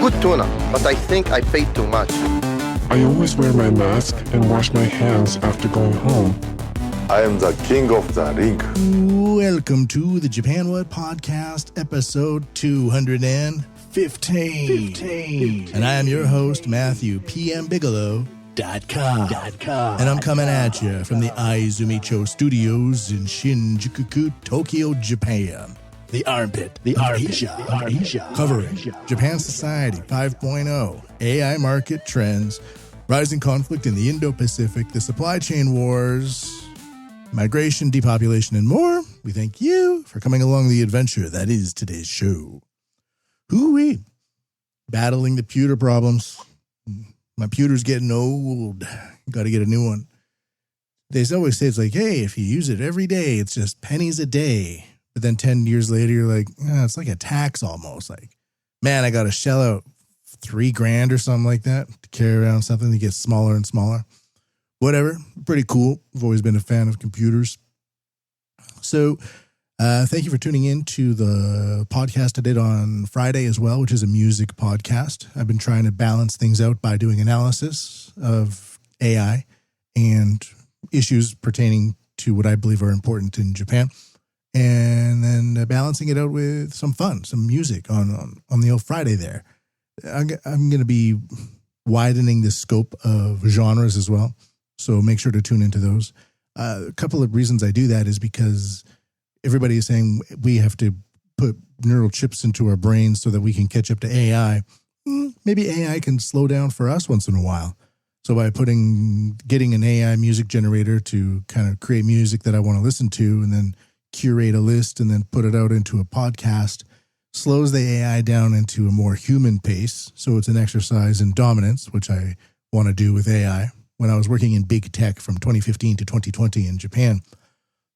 Good tuna, but I think I paid too much. I always wear my mask and wash my hands after going home. I am the king of the ring. Welcome to the Japan What Podcast, episode 215. And I am your host, Matthew PMBigelow.com. And I'm coming at you from the Aizumicho Studios in Shinjuku, Tokyo, Japan. The armpit of Asia. Covering Japan Society 5.0, AI market trends, rising conflict in the Indo-Pacific, the supply chain wars, migration, depopulation, and more. We thank you for coming along the adventure that is today's show. Hoo-wee. Battling the pewter problems. My pewter's getting old. Got to get a new one. They always say it's like, hey, if you use it every day, it's just pennies a day. But then 10 years later, you're like, it's like a tax almost. Like, man, I got to shell out $3,000 or something like that to carry around something that gets smaller and smaller. Whatever. Pretty cool. I've always been a fan of computers. So thank you for tuning in to the podcast I did on Friday as well, which is a music podcast. I've been trying to balance things out by doing analysis of AI and issues pertaining to what I believe are important in Japan. And then balancing it out with some fun, some music on the old Friday there. I'm going to be widening the scope of genres as well. So make sure to tune into those. A couple of reasons I do that is because everybody is saying we have to put neural chips into our brains so that we can catch up to AI. Maybe AI can slow down for us once in a while. So by getting an AI music generator to kind of create music that I want to listen to and then curate a list and then put it out into a podcast slows the AI down into a more human pace. So it's an exercise in dominance, which I want to do with AI. When I was working in big tech from 2015 to 2020 in Japan,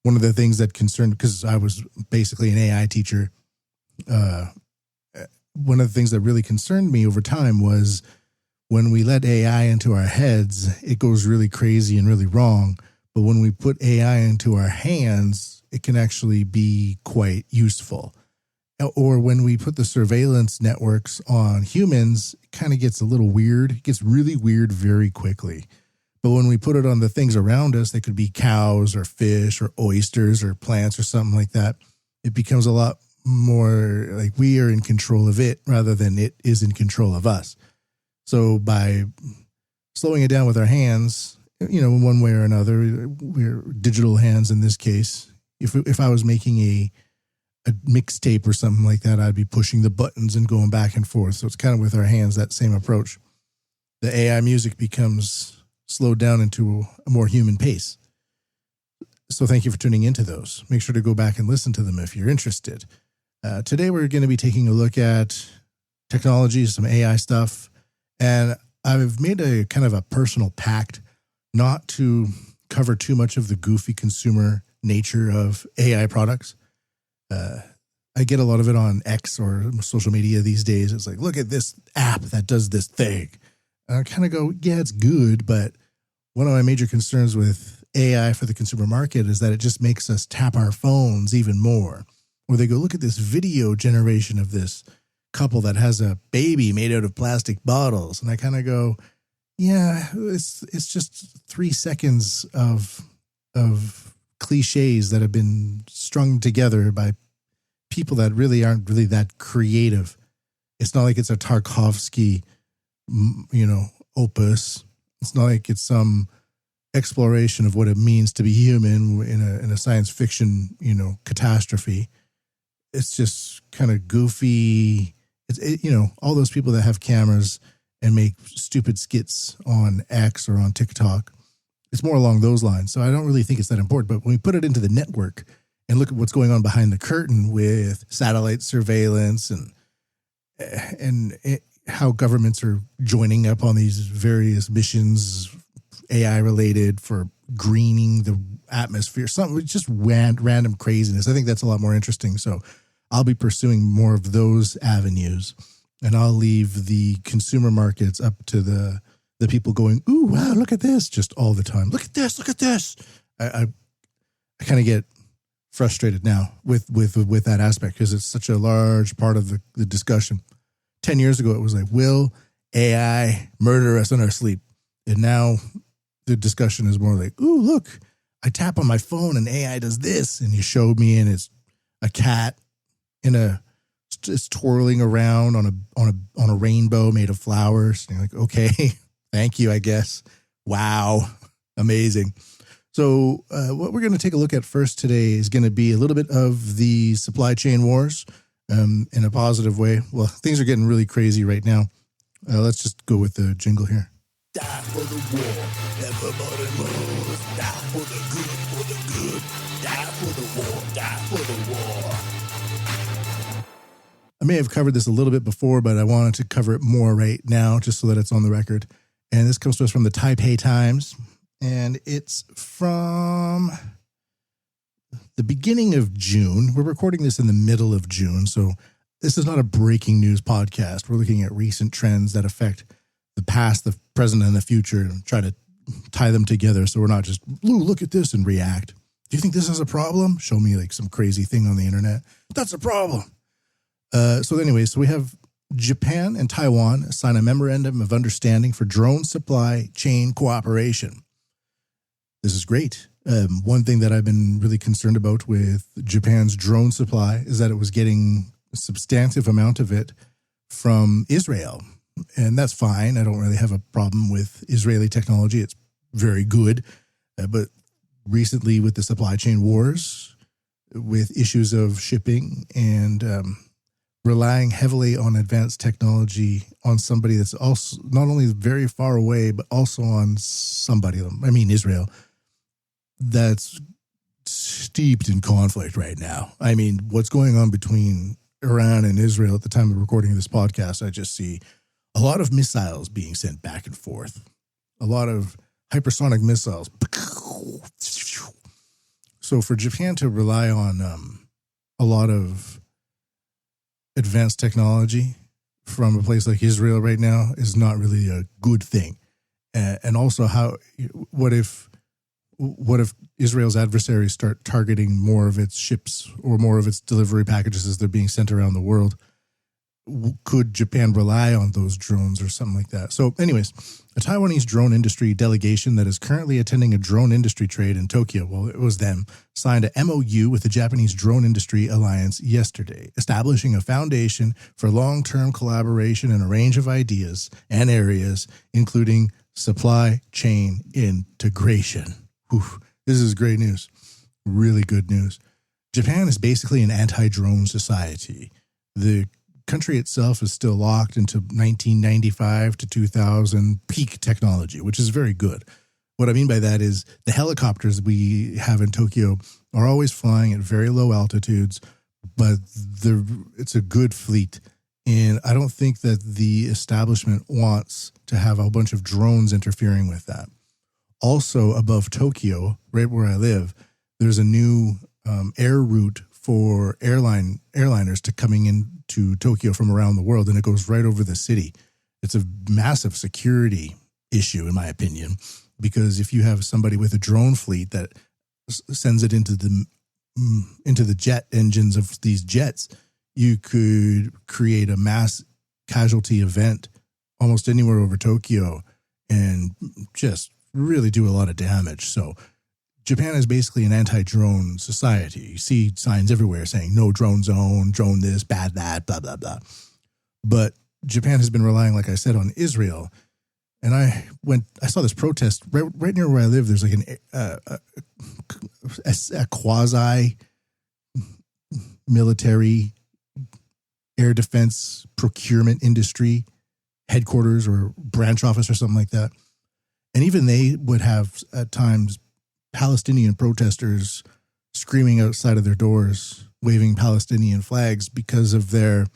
one of the things that concerned, because I was basically an AI teacher, one of the things that really concerned me over time was when we let AI into our heads, it goes really crazy and really wrong. But when we put AI into our hands, it can actually be quite useful. Or when we put the surveillance networks on humans, it kind of gets a little weird. It gets really weird very quickly. But when we put it on the things around us, they could be cows or fish or oysters or plants or something like that. It becomes a lot more like we are in control of it rather than it is in control of us. So by slowing it down with our hands, in one way or another, we're digital hands in this case. If I was making a mixtape or something like that, I'd be pushing the buttons and going back and forth. So it's kind of with our hands, that same approach. The AI music becomes slowed down into a more human pace. So thank you for tuning into those. Make sure to go back and listen to them if you're interested. Today we're going to be taking a look at technology, some AI stuff, and I've made a kind of a personal pact not to cover too much of the goofy consumer nature of AI products. I get a lot of it on X or social media these days. It's like, look at this app that does this thing. And I kind of go, yeah, it's good. But one of my major concerns with AI for the consumer market is that it just makes us tap our phones even more. Or they go, look at this video generation of this couple that has a baby made out of plastic bottles. And I kind of go, yeah, it's just 3 seconds of cliches that have been strung together by people that really aren't really that creative. It's not like it's a Tarkovsky, opus. It's not like it's some exploration of what it means to be human in a science fiction, catastrophe. It's just kind of goofy. All those people that have cameras and make stupid skits on X or on TikTok. It's more along those lines. So I don't really think it's that important. But when we put it into the network and look at what's going on behind the curtain with satellite surveillance and how governments are joining up on these various missions, AI related for greening the atmosphere, something just random craziness. I think that's a lot more interesting. So I'll be pursuing more of those avenues, and I'll leave the consumer markets up to the people going, ooh, wow, look at this, just all the time. Look at this, look at this. I kind of get frustrated now with that aspect because it's such a large part of the discussion. 10 years ago, it was like, will AI murder us in our sleep? And now the discussion is more like, ooh, look, I tap on my phone and AI does this. And you showed me, and it's a cat it's twirling around on a rainbow made of flowers. And you're like, okay, thank you, I guess. Wow. Amazing. So what we're going to take a look at first today is going to be a little bit of the supply chain wars in a positive way. Well, things are getting really crazy right now. Let's just go with the jingle here. Die for the war. Everybody moves. Die for the good. Die for the war. Die for the war. I may have covered this a little bit before, but I wanted to cover it more right now just so that it's on the record. And this comes to us from the Taipei Times. And it's from the beginning of June. We're recording this in the middle of June. So this is not a breaking news podcast. We're looking at recent trends that affect the past, the present, and the future and try to tie them together. So we're not just, ooh, look at this and react. Do you think this is a problem? Show me like some crazy thing on the internet. That's a problem. So we have Japan and Taiwan sign a memorandum of understanding for drone supply chain cooperation. This is great. One thing that I've been really concerned about with Japan's drone supply is that it was getting a substantive amount of it from Israel. And that's fine. I don't really have a problem with Israeli technology. It's very good. But recently with the supply chain wars, with issues of shipping and relying heavily on advanced technology on somebody that's also not only very far away, but also on Israel, that's steeped in conflict right now. I mean, what's going on between Iran and Israel at the time of recording this podcast, I just see a lot of missiles being sent back and forth, a lot of hypersonic missiles. So for Japan to rely on a lot of advanced technology from a place like Israel right now is not really a good thing. And also, what if Israel's adversaries start targeting more of its ships or more of its delivery packages as they're being sent around the world? Could Japan rely on those drones or something like that? So anyways, a Taiwanese drone industry delegation that is currently attending a drone industry trade in Tokyo, well, it was them, signed a MOU with the Japanese Drone Industry Alliance yesterday, establishing a foundation for long-term collaboration in a range of ideas and areas, including supply chain integration. Whew, this is great news. Really good news. Japan is basically an anti-drone society. The country itself is still locked into 1995 to 2000 peak technology, which is very good. What I mean by that is the helicopters we have in Tokyo are always flying at very low altitudes, but it's a good fleet. And I don't think that the establishment wants to have a bunch of drones interfering with that. Also above Tokyo, right where I live, there's a new air route for airliners to coming into Tokyo from around the world, and it goes right over the city. It's a massive security issue, in my opinion, because if you have somebody with a drone fleet that sends it into the jet engines of these jets, you could create a mass casualty event almost anywhere over Tokyo and just really do a lot of damage. So Japan is basically an anti-drone society. You see signs everywhere saying no drone zone, drone this, bad that, blah, blah, blah. But Japan has been relying, like I said, on Israel. And I saw this protest right near where I live. There's like a quasi military air defense procurement industry headquarters or branch office or something like that. And even they would have at times Palestinian protesters screaming outside of their doors, waving Palestinian flags because of their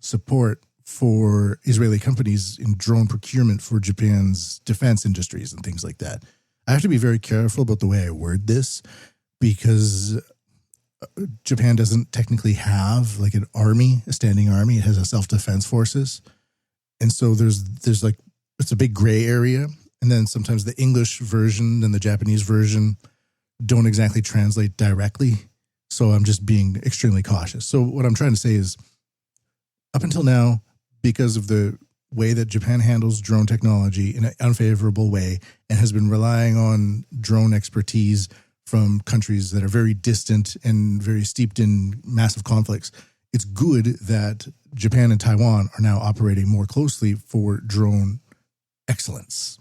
support for Israeli companies in drone procurement for Japan's defense industries and things like that. I have to be very careful about the way I word this because Japan doesn't technically have like an army, a standing army. It has a self-defense forces. And so there's like, it's a big gray area. And then sometimes the English version and the Japanese version don't exactly translate directly. So I'm just being extremely cautious. So what I'm trying to say is up until now, because of the way that Japan handles drone technology in an unfavorable way and has been relying on drone expertise from countries that are very distant and very steeped in massive conflicts. It's good that Japan and Taiwan are now operating more closely for drone excellence.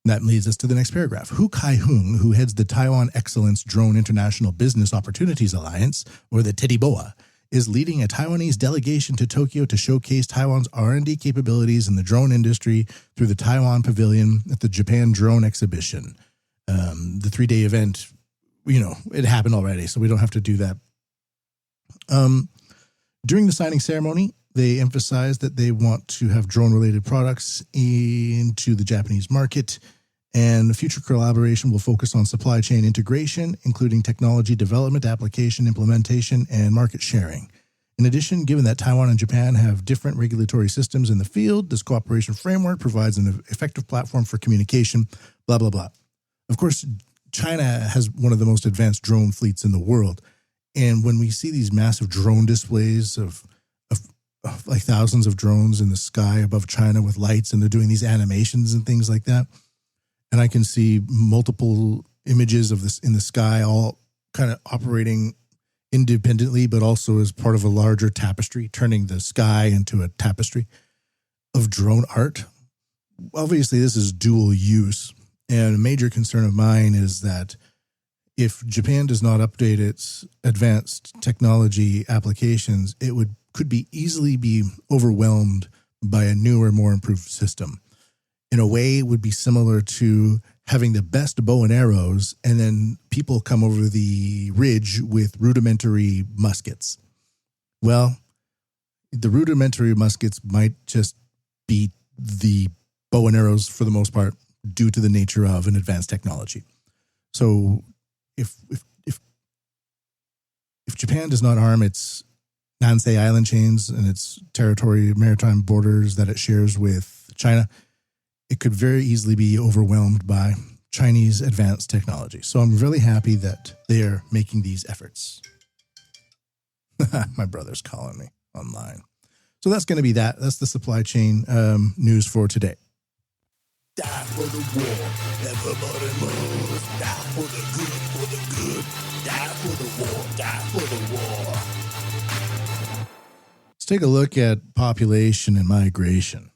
That leads us to the next paragraph. Hu Kai-hung, who heads the Taiwan Excellence Drone International Business Opportunities Alliance, or the TEDIBOA, is leading a Taiwanese delegation to Tokyo to showcase Taiwan's R&D capabilities in the drone industry through the Taiwan Pavilion at the Japan Drone Exhibition. The 3-day event, it happened already, so we don't have to do that. During the signing ceremony, they emphasized that they want to have drone-related products into the Japanese market, and future collaboration will focus on supply chain integration, including technology development, application, implementation, and market sharing. In addition, given that Taiwan and Japan have different regulatory systems in the field, this cooperation framework provides an effective platform for communication, blah, blah, blah. Of course, China has one of the most advanced drone fleets in the world. And when we see these massive drone displays of like thousands of drones in the sky above China with lights, and they're doing these animations and things like that, and I can see multiple images of this in the sky, all kind of operating independently, but also as part of a larger tapestry, turning the sky into a tapestry of drone art. Obviously, this is dual use. And a major concern of mine is that if Japan does not update its advanced technology applications, it could easily be overwhelmed by a newer, more improved system. In a way, it would be similar to having the best bow and arrows, and then people come over the ridge with rudimentary muskets. Well, the rudimentary muskets might just beat the bow and arrows for the most part due to the nature of an advanced technology. So if Japan does not arm its Nansei island chains and its maritime borders that it shares with China, it could very easily be overwhelmed by Chinese advanced technology. So I'm really happy that they are making these efforts. My brother's calling me online. So that's going to be that. That's the supply chain news for today. Die for the war, everybody must die for the good, die for the war, die for the war. Let's take a look at population and migration.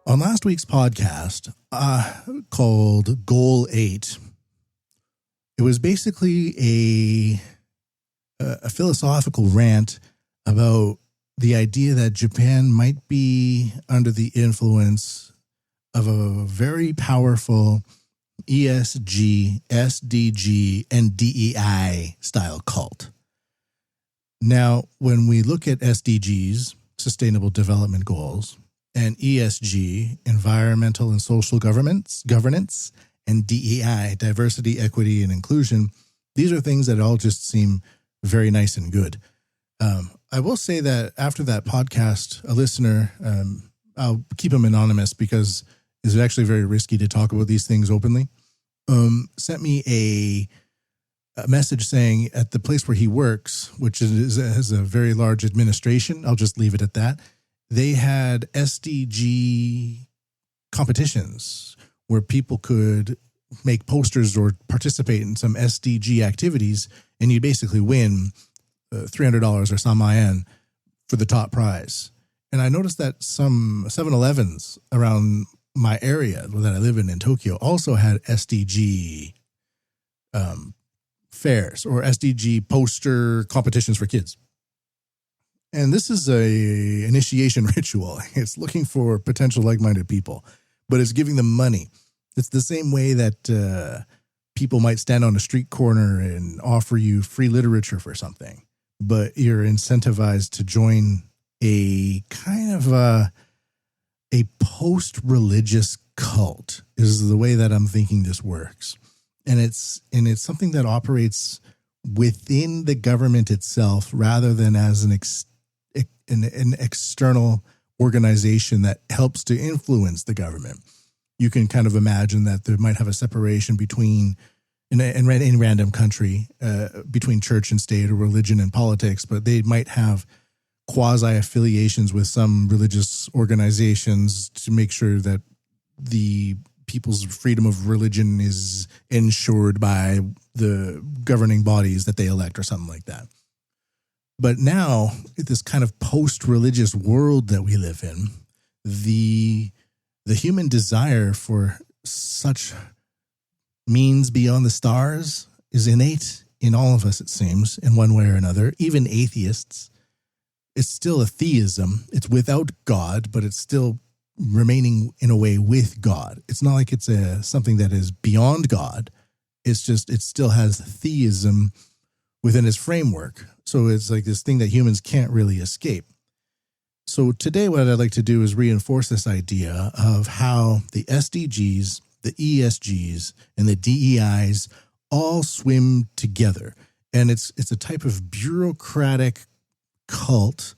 On last week's podcast, called Goal 8, it was basically a philosophical rant about the idea that Japan might be under the influence of a very powerful ESG, SDG, and DEI style cult. Now, when we look at SDGs, Sustainable Development Goals, and ESG, Environmental and Social Governance, and DEI, Diversity, Equity, and Inclusion, these are things that all just seem very nice and good. I will say that after that podcast, a listener, I'll keep him anonymous because it's actually very risky to talk about these things openly, sent me a message saying at the place where he works, which has a very large administration, I'll just leave it at that, they had SDG competitions where people could make posters or participate in some SDG activities, and you basically win $300 or some yen for the top prize. And I noticed that some 7-Elevens around my area that I live in Tokyo also had SDG fairs or SDG poster competitions for kids. And this is a initiation ritual. It's looking for potential like-minded people, but it's giving them money. It's the same way that people might stand on a street corner and offer you free literature for something, but you're incentivized to join a kind of a post-religious cult is the way that I'm thinking this works. And it's something that operates within the government itself rather than as an external organization that helps to influence the government. you can kind of imagine that there might have a separation between, in any random country, between church and state or religion and politics, but they might have quasi-affiliations with some religious organizations to make sure that the people's freedom of religion is ensured by the governing bodies that they elect or something like that. But now, this kind of post-religious world that we live in, the human desire for such means beyond the stars is innate in all of us, it seems, in one way or another, even atheists. It's still a theism. It's without God, but it's still remaining in a way with God. It's not like it's something that is beyond God. It's just, it still has theism within its framework. So it's like this thing that humans can't really escape. So today what I'd like to do is reinforce this idea of how the SDGs, the ESGs, and the DEIs all swim together. And it's a type of bureaucratic cult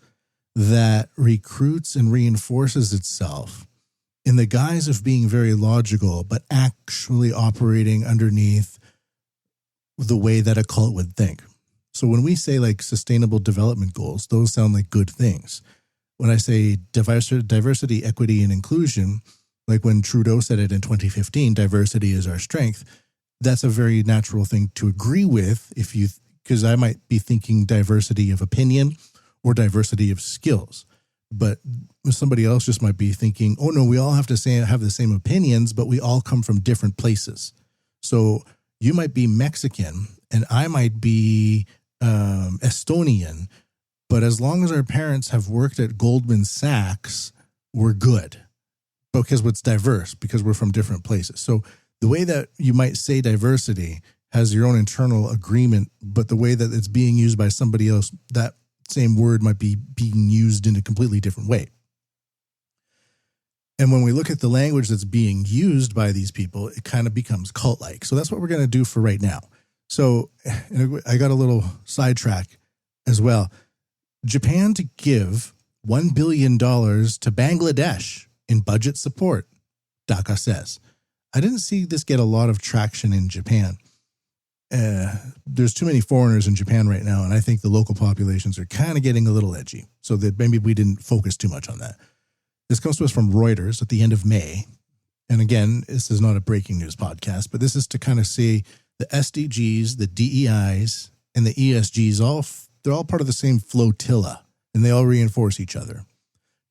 that recruits and reinforces itself in the guise of being very logical, but actually operating underneath the way that a cult would think. So when we say like sustainable development goals, those sound like good things. When I say diversity, equity, and inclusion, like when Trudeau said it in 2015, diversity is our strength, that's a very natural thing to agree with because I might be thinking diversity of opinion or diversity of skills. But somebody else just might be thinking, oh no, we all have to have the same opinions, but we all come from different places. So you might be Mexican and I might be Estonian, but as long as our parents have worked at Goldman Sachs, we're good because it's diverse, because we're from different places. So the way that you might say diversity has your own internal agreement, but the way that it's being used by somebody else, that same word might be being used in a completely different way. And when we look at the language that's being used by these people, it kind of becomes cult-like. So that's what we're going to do for right now. So I got a little sidetrack as well. Japan to give $1 billion to Bangladesh in budget support, Dhaka says. I didn't see this get a lot of traction in Japan. There's too many foreigners in Japan right now, and I think the local populations are kind of getting a little edgy, so that maybe we didn't focus too much on that. This comes to us from Reuters at the end of May. And again, this is not a breaking news podcast, but this is to kind of see the SDGs, the DEIs, and the ESGs, they're all part of the same flotilla, and they all reinforce each other.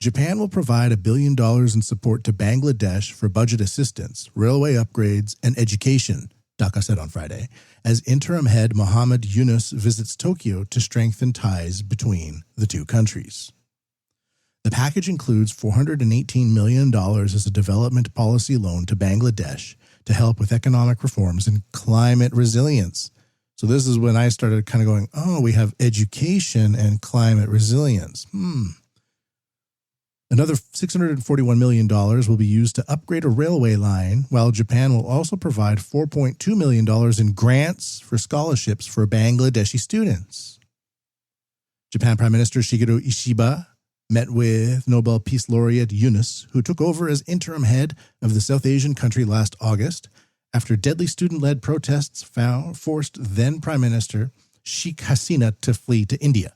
Japan will provide $1 billion in support to Bangladesh for budget assistance, railway upgrades, and education, Dhaka said on Friday, as interim head Mohammed Yunus visits Tokyo to strengthen ties between the two countries. The package includes $418 million as a development policy loan to Bangladesh to help with economic reforms and climate resilience. So this is when I started kind of going, oh, we have education and climate resilience. Another $641 million will be used to upgrade a railway line, while Japan will also provide $4.2 million in grants for scholarships for Bangladeshi students. Japan Prime Minister Shigeru Ishiba met with Nobel Peace Laureate Yunus, who took over as interim head of the South Asian country last August, after deadly student-led protests forced then Prime Minister Sheikh Hasina to flee to India.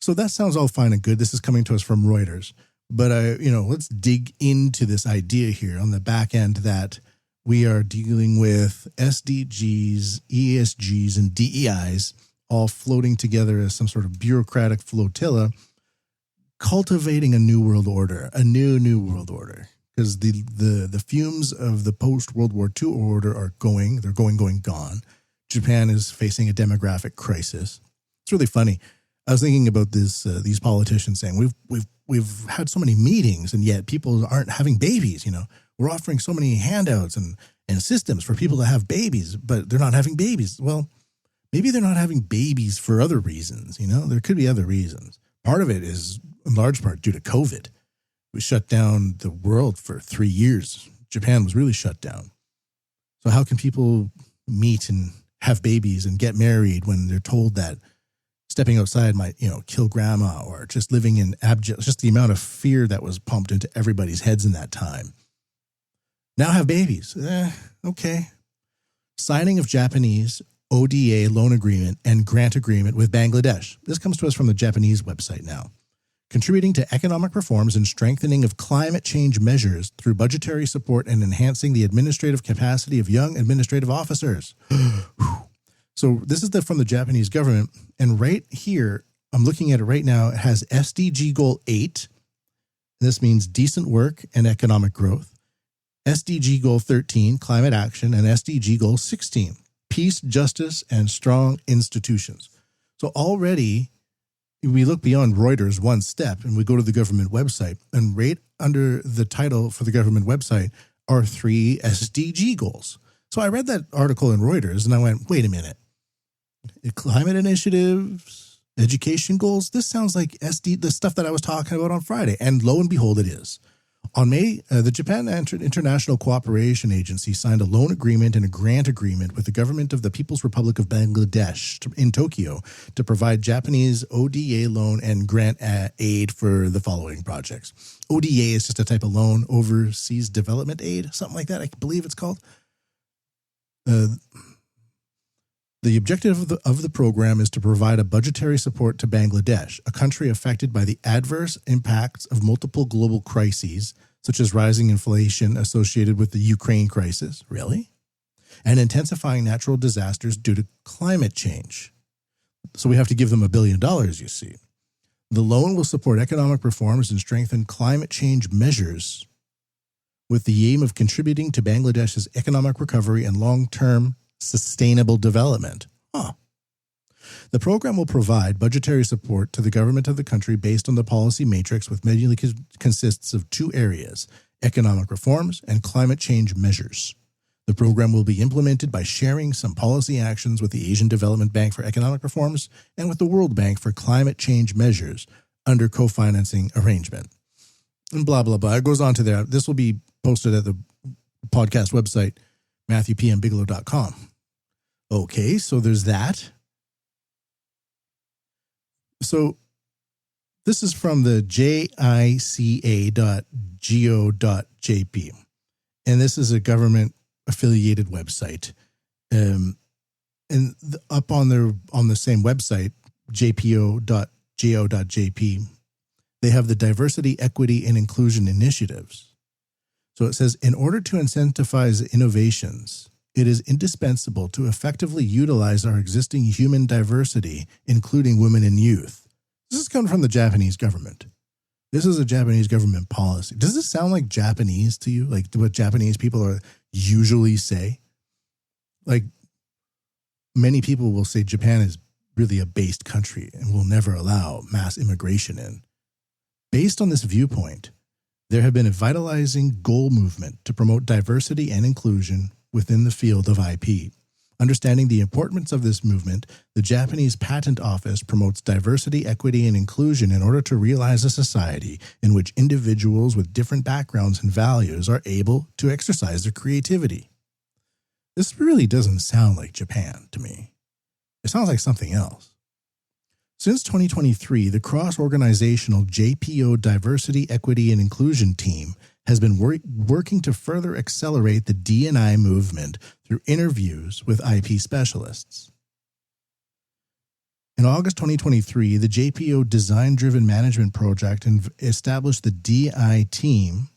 So that sounds all fine and good. This is coming to us from Reuters. But, let's dig into this idea here on the back end that we are dealing with SDGs, ESGs, and DEIs all floating together as some sort of bureaucratic flotilla, cultivating a new world order, a new world order. Because the fumes of the post-World War II order are going, gone. Japan is facing a demographic crisis. It's really funny. I was thinking about this, these politicians saying, we've had so many meetings and yet people aren't having babies, We're offering so many handouts and systems for people to have babies, but they're not having babies. Well, maybe they're not having babies for other reasons, There could be other reasons. Part of it is in large part due to COVID. We shut down the world for 3 years. Japan was really shut down. So how can people meet and have babies and get married when they're told that stepping outside might, kill grandma, or just living in just the amount of fear that was pumped into everybody's heads in that time. Now have babies. Okay. Signing of Japanese ODA loan agreement and grant agreement with Bangladesh. This comes to us from the Japanese website now. Contributing to economic reforms and strengthening of climate change measures through budgetary support and enhancing the administrative capacity of young administrative officers. So this is from the Japanese government. And right here, I'm looking at it right now. It has SDG Goal 8. This means decent work and economic growth. SDG Goal 13, climate action, and SDG Goal 16, peace, justice, and strong institutions. So already we look beyond Reuters one step and we go to the government website, and right under the title for the government website are 3 SDG goals. So I read that article in Reuters and I went, wait a minute. Climate initiatives, education goals. This sounds like the stuff that I was talking about on Friday. And lo and behold, it is. On May, the Japan International Cooperation Agency signed a loan agreement and a grant agreement with the government of the People's Republic of Bangladesh in Tokyo to provide Japanese ODA loan and grant aid for the following projects. ODA is just a type of loan, overseas development aid, something like that, I believe it's called. The objective of the program is to provide a budgetary support to Bangladesh, a country affected by the adverse impacts of multiple global crises, such as rising inflation associated with the Ukraine crisis, really, and intensifying natural disasters due to climate change. So we have to give them $1 billion, you see. The loan will support economic reforms and strengthen climate change measures with the aim of contributing to Bangladesh's economic recovery and long-term sustainable development. The program will provide budgetary support to the government of the country based on the policy matrix, which mainly consists of 2 areas, economic reforms and climate change measures. The program will be implemented by sharing some policy actions with the Asian Development Bank for economic reforms and with the World Bank for climate change measures under co-financing arrangement. And blah, blah, blah. It goes on to there. This will be posted at the podcast website, MatthewPMBigelow.com. Okay, so there's that. So this is from the jica.go.jp, and this is a government-affiliated website. Up on the same website, jpo.go.jp, they have the diversity, equity, and inclusion initiatives. So it says, in order to incentivize innovations, it is indispensable to effectively utilize our existing human diversity, including women and youth. This is coming from the Japanese government. This is a Japanese government policy. Does this sound like Japanese to you? Like what Japanese people usually say? Like many people will say Japan is really a based country and will never allow mass immigration in. Based on this viewpoint, there have been a vitalizing goal movement to promote diversity and inclusion within the field of IP. Understanding the importance of this movement, the Japanese Patent Office promotes diversity, equity, and inclusion in order to realize a society in which individuals with different backgrounds and values are able to exercise their creativity. This really doesn't sound like Japan to me. It sounds like something else. Since 2023, the cross-organizational JPO Diversity, Equity, and Inclusion team has been working to further accelerate the D&I movement through interviews with IP specialists. In August 2023, the JPO Design-Driven Management Project established the DI team,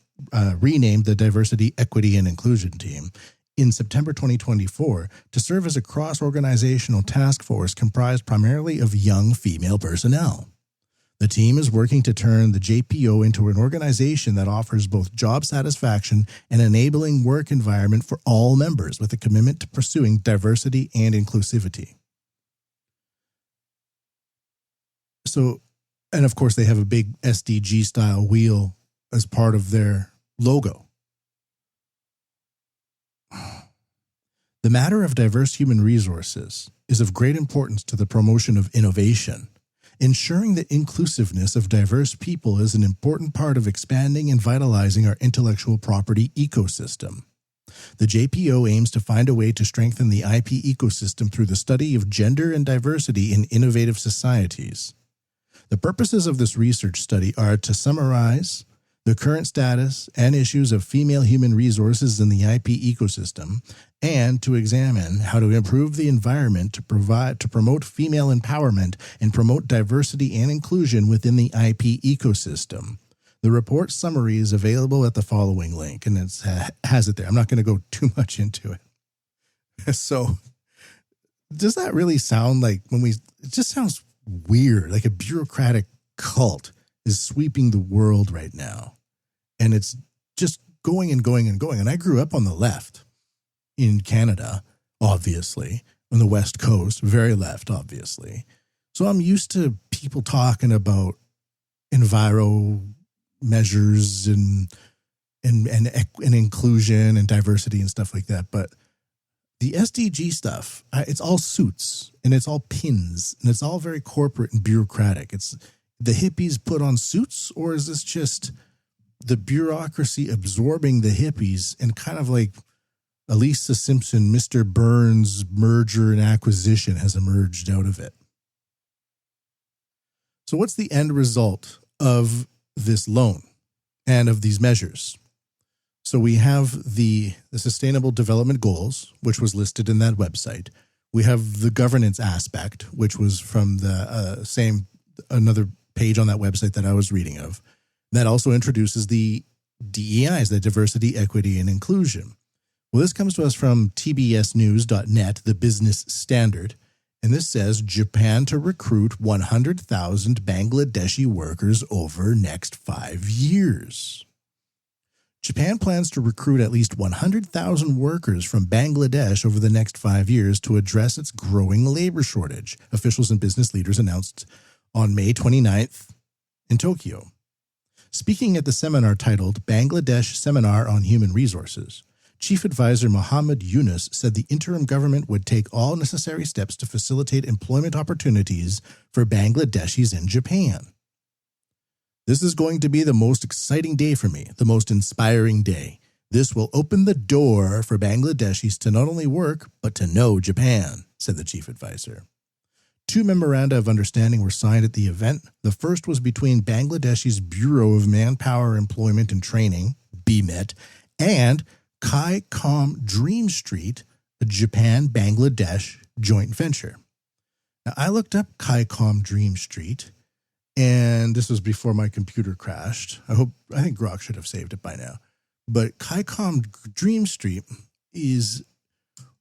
renamed the Diversity, Equity, and Inclusion team, in September 2024 to serve as a cross-organizational task force comprised primarily of young female personnel. The team is working to turn the JPO into an organization that offers both job satisfaction and enabling work environment for all members with a commitment to pursuing diversity and inclusivity. So, and of course, they have a big SDG style wheel as part of their logo. The matter of diverse human resources is of great importance to the promotion of innovation. Ensuring the inclusiveness of diverse people is an important part of expanding and vitalizing our intellectual property ecosystem. The JPO aims to find a way to strengthen the IP ecosystem through the study of gender and diversity in innovative societies. The purposes of this research study are to summarize the current status and issues of female human resources in the IP ecosystem, and to examine how to improve the environment to promote female empowerment and promote diversity and inclusion within the IP ecosystem. The report summary is available at the following link, and it has it there. I'm not going to go too much into it. So, does that really sound like it just sounds weird, like a bureaucratic cult is sweeping the world right now. And it's just going and going and going. And I grew up on the left in Canada, obviously, on the West Coast, very left, obviously. So I'm used to people talking about enviro measures and inclusion and diversity and stuff like that. But the SDG stuff, it's all suits and it's all pins and it's all very corporate and bureaucratic. It's the hippies put on suits, or is this just the bureaucracy absorbing the hippies and kind of like Elisa Simpson, Mr. Burns merger and acquisition has emerged out of it? So what's the end result of this loan and of these measures? So we have the Sustainable Development Goals, which was listed in that website. We have the governance aspect, which was from the another page on that website that I was reading of. That also introduces the DEIs, the diversity, equity, and inclusion. Well, this comes to us from tbsnews.net, the business standard. And this says Japan to recruit 100,000 Bangladeshi workers over next 5 years. Japan plans to recruit at least 100,000 workers from Bangladesh over the next 5 years to address its growing labor shortage, officials and business leaders announced on May 29th in Tokyo. Speaking at the seminar titled Bangladesh Seminar on Human Resources, Chief Advisor Mohammed Yunus said the interim government would take all necessary steps to facilitate employment opportunities for Bangladeshis in Japan. This is going to be the most exciting day for me, the most inspiring day. This will open the door for Bangladeshis to not only work, but to know Japan, said the chief advisor. 2 memoranda of understanding were signed at the event. The first was between Bangladesh's Bureau of Manpower, Employment and Training, BMET, and Kaicom Dream Street, a Japan-Bangladesh joint venture. Now, I looked up Kaicom Dream Street, and this was before my computer crashed. I think Grok should have saved it by now. But Kaicom Dream Street is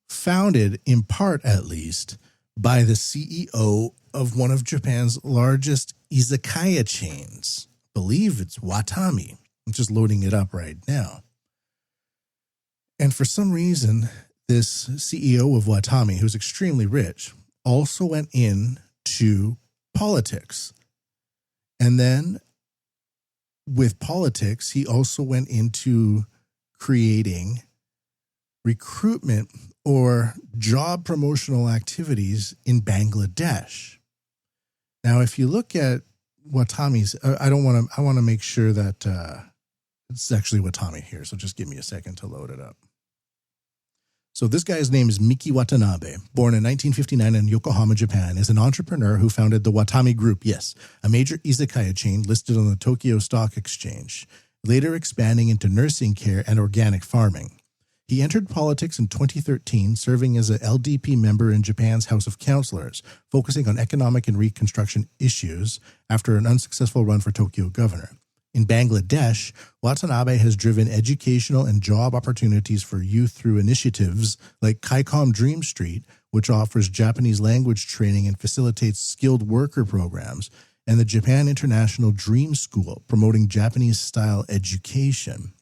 founded, in part at least, by the CEO of one of Japan's largest izakaya chains. I believe it's Watami. I'm just loading it up right now. And for some reason, this CEO of Watami, who's extremely rich, also went into politics. And then with politics, he also went into creating recruitment or job promotional activities in Bangladesh. Now, if you look at Watami's, I want to make sure that it's actually Watami here. So just give me a second to load it up. So this guy's name is Miki Watanabe, born in 1959 in Yokohama, Japan, is an entrepreneur who founded the Watami Group, yes, a major izakaya chain listed on the Tokyo Stock Exchange, later expanding into nursing care and organic farming. He entered politics in 2013, serving as an LDP member in Japan's House of Councillors, focusing on economic and reconstruction issues after an unsuccessful run for Tokyo governor. In Bangladesh, Watanabe has driven educational and job opportunities for youth through initiatives like Kaicom Dream Street, which offers Japanese language training and facilitates skilled worker programs, and the Japan International Dream School, promoting Japanese-style education.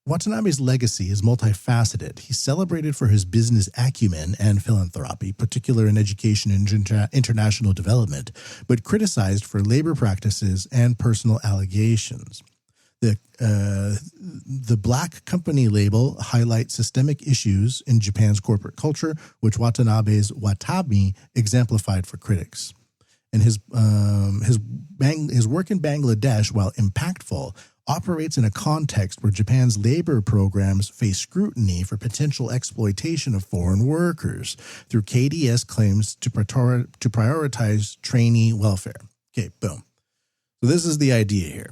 Watanabe's legacy is multifaceted. He's celebrated for his business acumen and philanthropy, particularly in education and international development, but criticized for labor practices and personal allegations. The Black Company label highlights systemic issues in Japan's corporate culture, which Watanabe's Watami exemplified for critics. And his work in Bangladesh, while impactful, operates in a context where Japan's labor programs face scrutiny for potential exploitation of foreign workers through KDS claims to prioritize trainee welfare. Okay, boom. So this is the idea here.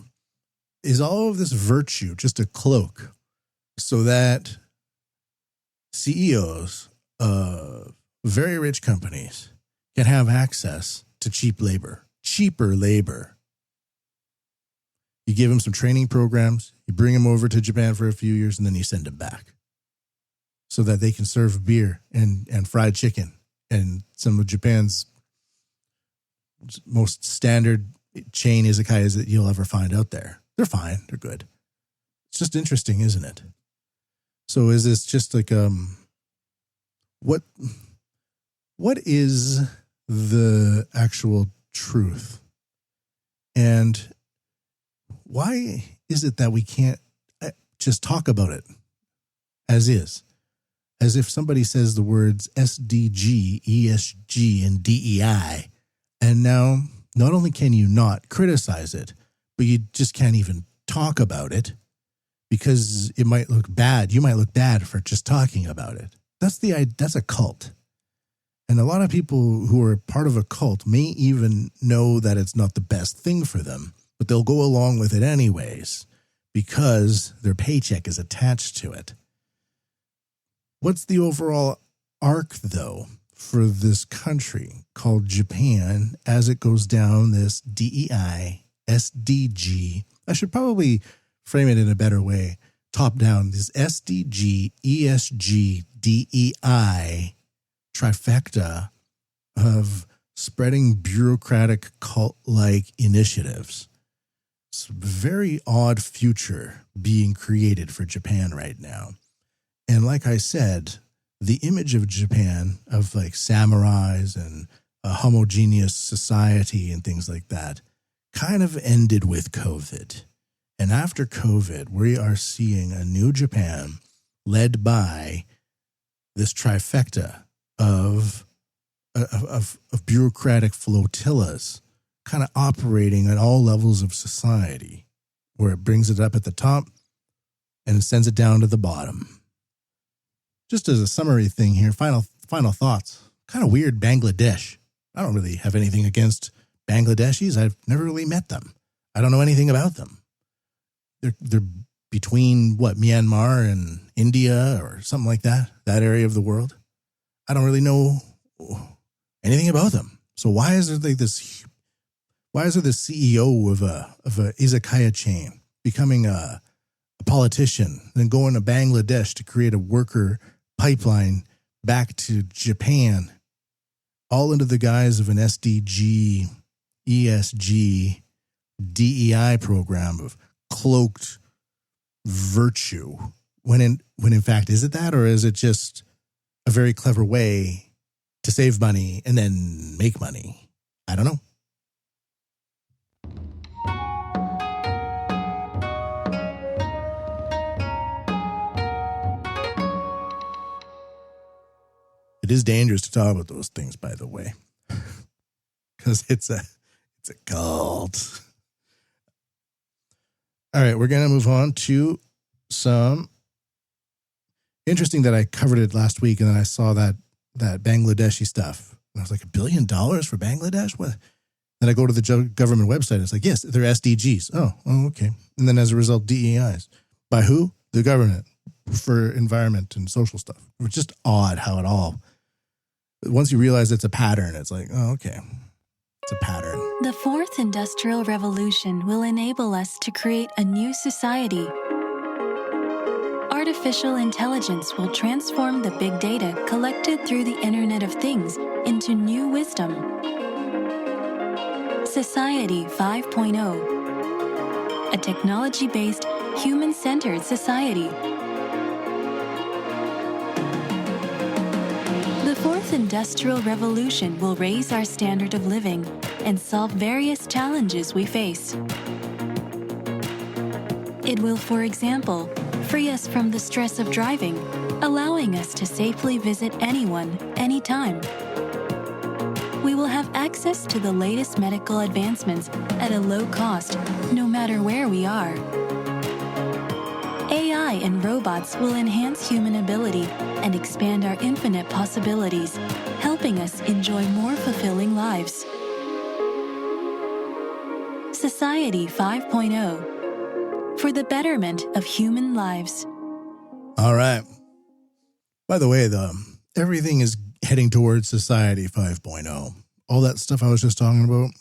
Is all of this virtue just a cloak so that CEOs of very rich companies can have access to cheaper labor? You give them some training programs, you bring them over to Japan for a few years, and then you send them back so that they can serve beer and fried chicken and some of Japan's most standard chain izakayas that you'll ever find out there. They're fine. They're good. It's just interesting, isn't it? So is this just like, what is the actual truth? And why is it that we can't just talk about it as is? As if somebody says the words SDG, ESG, and DEI, and now not only can you not criticize it, but you just can't even talk about it because it might look bad. You might look bad for just talking about it. That's a cult. And a lot of people who are part of a cult may even know that it's not the best thing for them, but they'll go along with it anyways because their paycheck is attached to it. What's the overall arc, though, for this country called Japan as it goes down this DEI, SDG? I should probably frame it in a better way. Top down, this SDG, ESG, DEI trifecta of spreading bureaucratic cult-like initiatives. It's a very odd future being created for Japan right now. And like I said, the image of Japan, of like samurais and a homogeneous society and things like that, kind of ended with COVID. And after COVID, we are seeing a new Japan led by this trifecta of bureaucratic flotillas kind of operating at all levels of society, where it brings it up at the top and sends it down to the bottom. Just as a summary thing here, final thoughts. Kind of weird Bangladesh. I don't really have anything against Bangladeshis. I've never really met them. I don't know anything about them. They're between Myanmar and India or something like that area of the world. I don't really know anything about them. So why is there this CEO of a izakaya chain becoming a politician, then going to Bangladesh to create a worker pipeline back to Japan, all under the guise of an SDG, ESG, DEI program of cloaked virtue? When in fact, is it that, or is it just a very clever way to save money and then make money? I don't know. It is dangerous to talk about those things, by the way, because it's a cult. All right, we're going to move on to some interesting that I covered it last week, and then I saw that Bangladeshi stuff. And I was like, $1 billion for Bangladesh? What? Then I go to the government website. It's like, yes, they're SDGs. Oh, okay. And then as a result, DEIs. By who? The government, for environment and social stuff. It's just odd how it all, once you realize it's a pattern, it's like, oh, okay. It's a pattern. The fourth industrial revolution will enable us to create a new society. Artificial intelligence will transform the big data collected through the Internet of Things into new wisdom. Society 5.0, a technology-based, human-centered society. The fourth industrial revolution will raise our standard of living and solve various challenges we face. It will, for example, free us from the stress of driving, allowing us to safely visit anyone, anytime. We will have access to the latest medical advancements at a low cost, no matter where we are. AI and robots will enhance human ability and expand our infinite possibilities, helping us enjoy more fulfilling lives. Society 5.0 for the betterment of human lives. All right. By the way, everything is heading towards Society 5.0. All that stuff I was just talking about.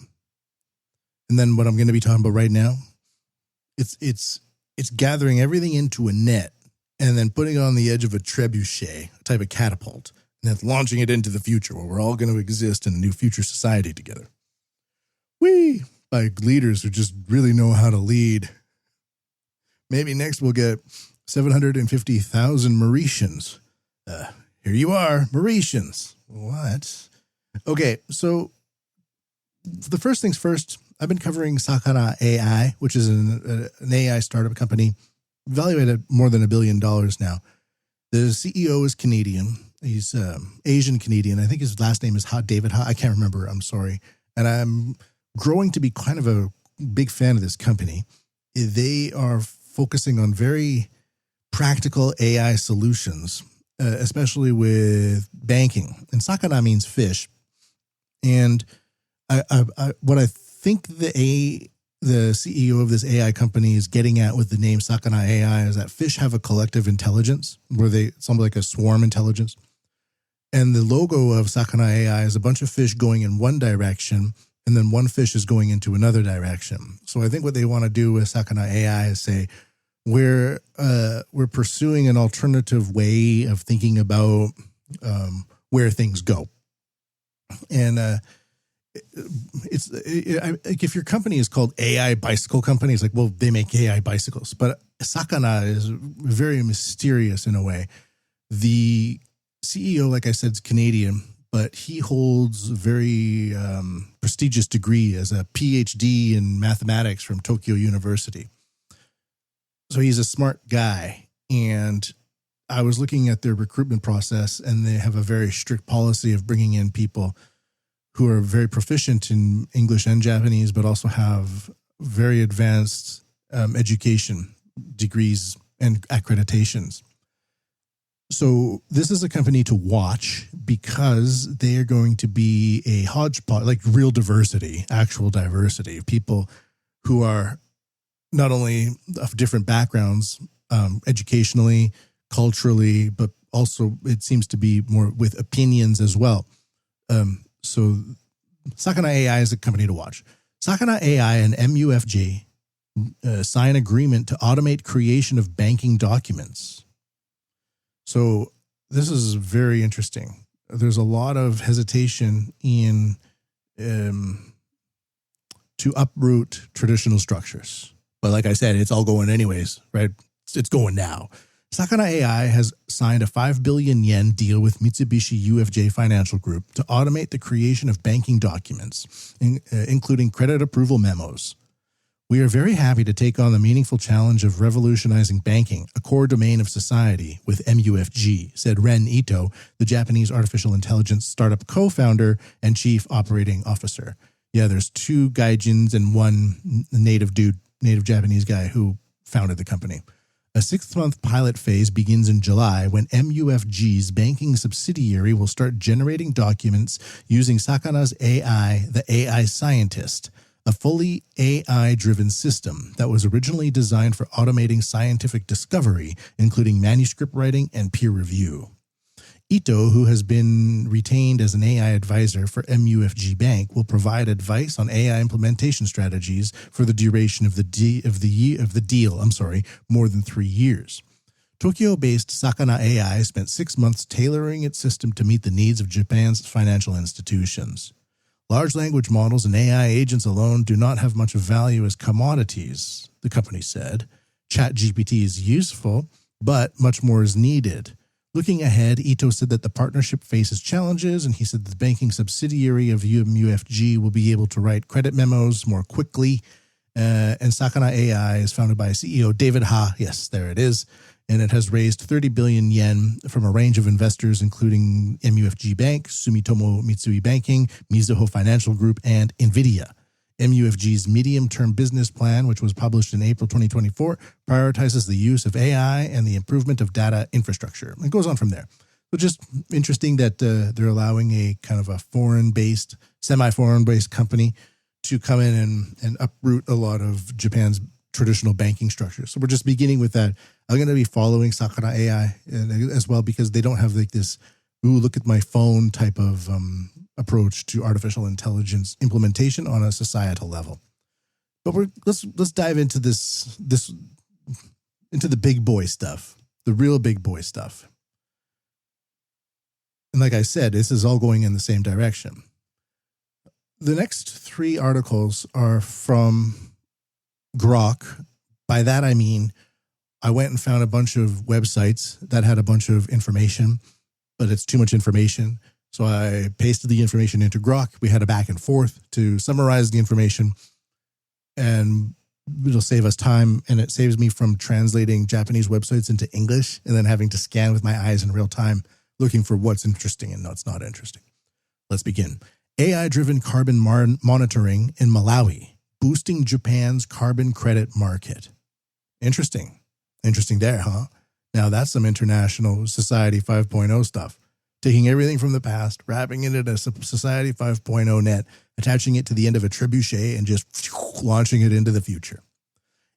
And then what I'm going to be talking about right now, it's gathering everything into a net and then putting it on the edge of a trebuchet, a type of catapult, and then launching it into the future where we're all going to exist in a new future society together. Whee! By leaders who just really know how to lead. Maybe next we'll get 750,000 Mauritians. Here you are, Mauritians. What? Okay, so the first things first, I've been covering Sakana AI, which is an AI startup company valued at more than $1 billion now. The CEO is Canadian. He's Asian Canadian. I think his last name is David Ha. I can't remember. I'm sorry. And I'm growing to be kind of a big fan of this company. They are focusing on very practical AI solutions, especially with banking. And Sakana means fish. And what I think the CEO of this AI company is getting at with the name Sakana AI is that fish have a collective intelligence, where something like a swarm intelligence. And the logo of Sakana AI is a bunch of fish going in one direction, and then one fish is going into another direction. So I think what they want to do with Sakana AI is say, we're pursuing an alternative way of thinking about where things go. And if your company is called AI Bicycle Company, it's like, well, they make AI bicycles. But Sakana is very mysterious in a way. The CEO, like I said, is Canadian, but he holds a very prestigious degree as a PhD in mathematics from Tokyo University. So he's a smart guy. And I was looking at their recruitment process, and they have a very strict policy of bringing in people who are very proficient in English and Japanese, but also have very advanced education degrees and accreditations. So this is a company to watch because they are going to be a hodgepodge, like real diversity, actual diversity of people who are not only of different backgrounds, educationally, culturally, but also it seems to be more with opinions as well. So Sakana AI is a company to watch. Sakana AI and MUFG sign agreement to automate creation of banking documents. So this is very interesting. There's a lot of hesitation in to uproot traditional structures. But like I said, it's all going anyways, right? It's going now. Sakana AI has signed a 5 billion yen deal with Mitsubishi UFJ Financial Group to automate the creation of banking documents, including credit approval memos. We are very happy to take on the meaningful challenge of revolutionizing banking, a core domain of society, with MUFG, said Ren Ito, the Japanese artificial intelligence startup co-founder and chief operating officer. Yeah, there's 2 gaijins and 1 native Japanese guy who founded the company. A 6-month pilot phase begins in July when MUFG's banking subsidiary will start generating documents using Sakana's AI, the AI Scientist, a fully AI-driven system that was originally designed for automating scientific discovery, including manuscript writing and peer review. Ito, who has been retained as an AI advisor for MUFG Bank, will provide advice on AI implementation strategies for the duration of the deal, more than 3 years. Tokyo-based Sakana AI spent 6 months tailoring its system to meet the needs of Japan's financial institutions. Large language models and AI agents alone do not have much value as commodities, the company said. ChatGPT is useful, but much more is needed. Looking ahead, Ito said that the partnership faces challenges, and he said the banking subsidiary of MUFG will be able to write credit memos more quickly. And Sakana AI is founded by CEO David Ha. Yes, there it is. And it has raised 30 billion yen from a range of investors, including MUFG Bank, Sumitomo Mitsui Banking, Mizuho Financial Group, and NVIDIA. MUFG's medium-term business plan, which was published in April 2024, prioritizes the use of AI and the improvement of data infrastructure. It goes on from there. So just interesting that they're allowing a kind of a foreign-based, semi-foreign-based company to come in and uproot a lot of Japan's traditional banking structure. So we're just beginning with that. I'm going to be following Sakura AI as well because they don't have like this, ooh, look at my phone type of approach to artificial intelligence implementation on a societal level. But let's dive into this into the big boy stuff, the real big boy stuff. And like I said, this is all going in the same direction. The next 3 articles are from Grok. By that, I mean, I went and found a bunch of websites that had a bunch of information, but it's too much information. So I pasted the information into Grok. We had a back and forth to summarize the information, and it'll save us time. And it saves me from translating Japanese websites into English and then having to scan with my eyes in real time, looking for what's interesting and what's not interesting. Let's begin. AI-driven carbon monitoring in Malawi, boosting Japan's carbon credit market. Interesting. Interesting there, huh? Now that's some international Society 5.0 stuff. Taking everything from the past, wrapping it in a Society 5.0 net, attaching it to the end of a trebuchet, and just launching it into the future.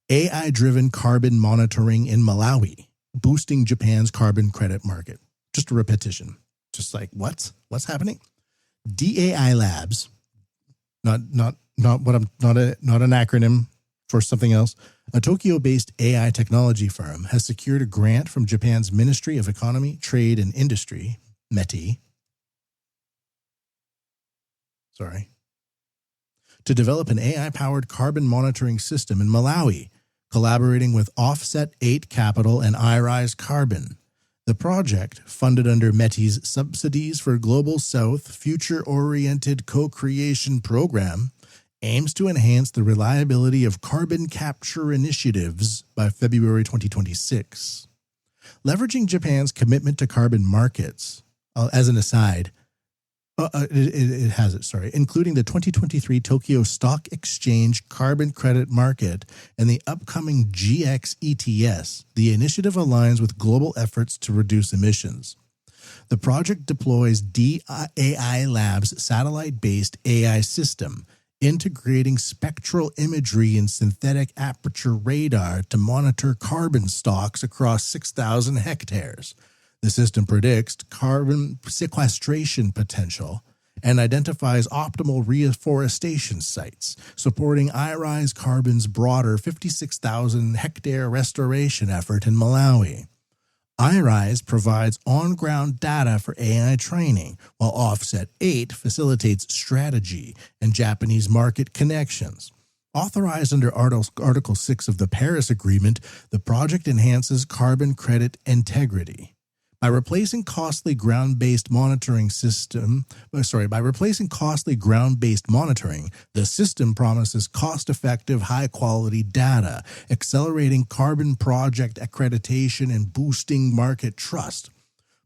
AI-driven carbon monitoring in Malawi, boosting Japan's carbon credit market. Just a repetition. Just like, what's happening? DAI Labs, not an acronym for something else. A Tokyo-based AI technology firm has secured a grant from Japan's Ministry of Economy, Trade and Industry, METI, to develop an AI-powered carbon monitoring system in Malawi, collaborating with Offset 8 Capital and iRise Carbon. The project, funded under METI's Subsidies for Global South Future-Oriented Co-Creation Program, aims to enhance the reliability of carbon capture initiatives by February 2026. Leveraging Japan's commitment to carbon markets, as an aside, including the 2023 Tokyo Stock Exchange carbon credit market and the upcoming GX ETS, the initiative aligns with global efforts to reduce emissions. The project deploys DAI Labs' satellite-based AI system, integrating spectral imagery and synthetic aperture radar to monitor carbon stocks across 6,000 hectares. The system predicts carbon sequestration potential and identifies optimal reforestation sites, supporting iRise Carbon's broader 56,000 hectare restoration effort in Malawi. iRise provides on-ground data for AI training, while Offset 8 facilitates strategy and Japanese market connections. Authorized under Article 6 of the Paris Agreement, the project enhances carbon credit integrity. By replacing costly ground-based monitoring, the system promises cost-effective, high-quality data, accelerating carbon project accreditation and boosting market trust.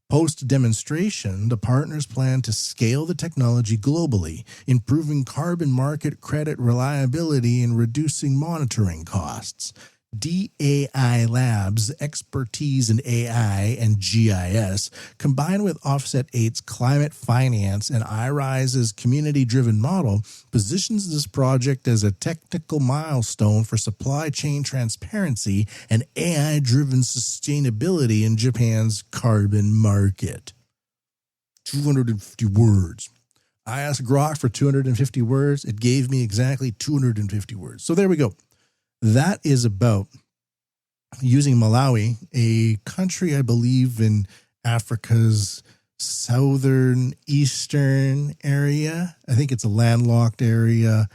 Post-demonstration, the partners plan to scale the technology globally, improving carbon market credit reliability and reducing monitoring costs. DAI Labs' expertise in AI and GIS, combined with Offset 8's climate finance and iRise's community-driven model, positions this project as a technical milestone for supply chain transparency and AI-driven sustainability in Japan's carbon market. 250 words. I asked Grok for 250 words. It gave me exactly 250 words. So there we go. That is about using Malawi, a country, I believe, in Africa's southern eastern area. I think it's a landlocked area.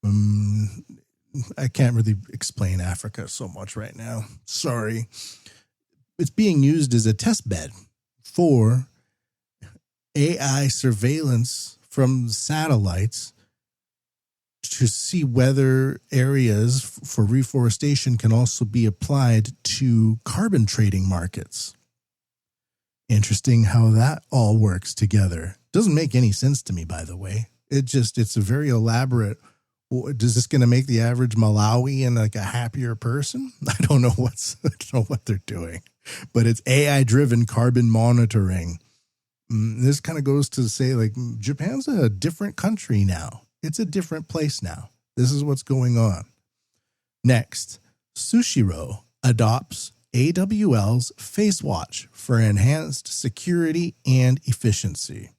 I can't really explain Africa so much right now. Sorry. It's being used as a test bed for AI surveillance from satellites to see whether areas for reforestation can also be applied to carbon trading markets. Interesting how that all works together. Doesn't make any sense to me, by the way. It's a very elaborate. Is this going to make the average Malawian like a happier person? I don't know what they're doing, but it's AI-driven carbon monitoring. This kind of goes to say, like, Japan's a different country now. It's a different place now. This is what's going on. Next, Sushiro adopts AWL's Face Watch for enhanced security and efficiency.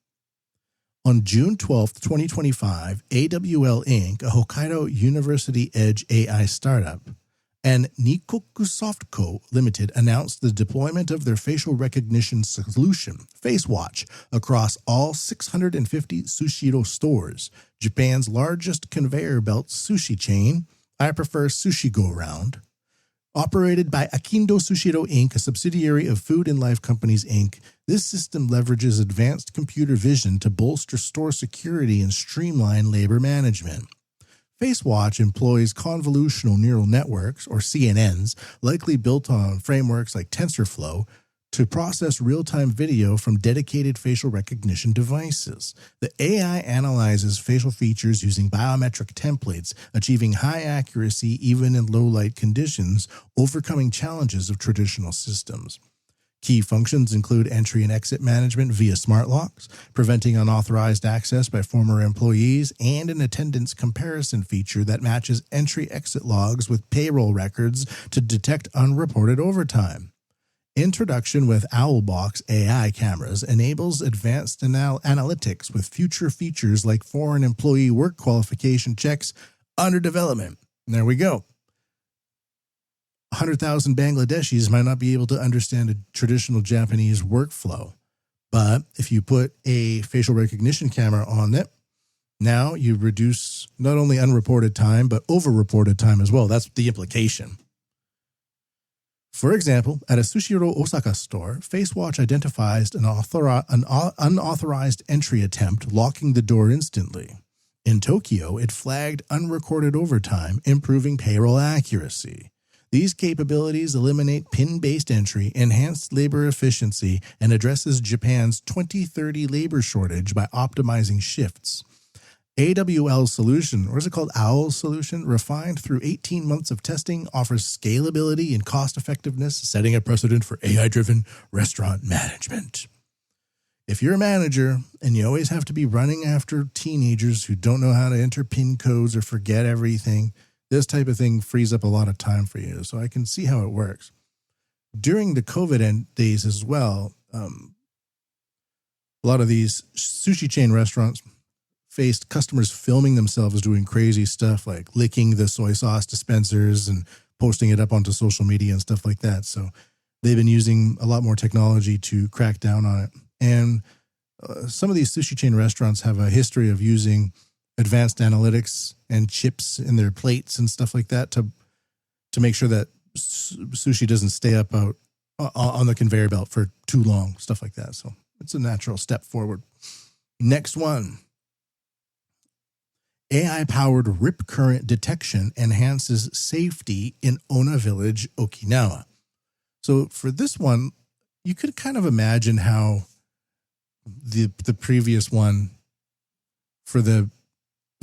On June 12, 2025, AWL Inc., a Hokkaido University Edge AI startup, and Nikoku Soft Co. Limited announced the deployment of their facial recognition solution, Face Watch, across all 650 Sushiro stores, Japan's largest conveyor belt sushi chain. I prefer Sushi Go Round. Operated by Akindo Sushiro Inc., a subsidiary of Food and Life Companies Inc., this system leverages advanced computer vision to bolster store security and streamline labor management. FaceWatch employs convolutional neural networks, or CNNs, likely built on frameworks like TensorFlow, to process real-time video from dedicated facial recognition devices. The AI analyzes facial features using biometric templates, achieving high accuracy even in low-light conditions, overcoming challenges of traditional systems. Key functions include entry and exit management via smart locks, preventing unauthorized access by former employees, and an attendance comparison feature that matches entry-exit logs with payroll records to detect unreported overtime. Introduction with Owlbox AI cameras enables advanced analytics with future features like foreign employee work qualification checks under development. And there we go. 100,000 Bangladeshis might not be able to understand a traditional Japanese workflow, but if you put a facial recognition camera on it, now you reduce not only unreported time, but overreported time as well. That's the implication. For example, at a Sushiro Osaka store, FaceWatch identifies an unauthorized entry attempt, locking the door instantly. In Tokyo, it flagged unrecorded overtime, improving payroll accuracy. These capabilities eliminate PIN-based entry, enhance labor efficiency, and addresses Japan's 2030 labor shortage by optimizing shifts. AWL's solution, or is it called OWL's solution, refined through 18 months of testing, offers scalability and cost-effectiveness, setting a precedent for AI-driven restaurant management. If you're a manager and you always have to be running after teenagers who don't know how to enter PIN codes or forget everything, this type of thing frees up a lot of time for you. So I can see how it works. During the COVID days as well, a lot of these sushi chain restaurants faced customers filming themselves doing crazy stuff like licking the soy sauce dispensers and posting it up onto social media and stuff like that. So they've been using a lot more technology to crack down on it. And some of these sushi chain restaurants have a history of using advanced analytics and chips in their plates and stuff like that to make sure that sushi doesn't stay up out on the conveyor belt for too long, stuff like that. So it's a natural step forward. Next one. AI-powered rip current detection enhances safety in Ona Village, Okinawa. So for this one, you could kind of imagine how the previous one for the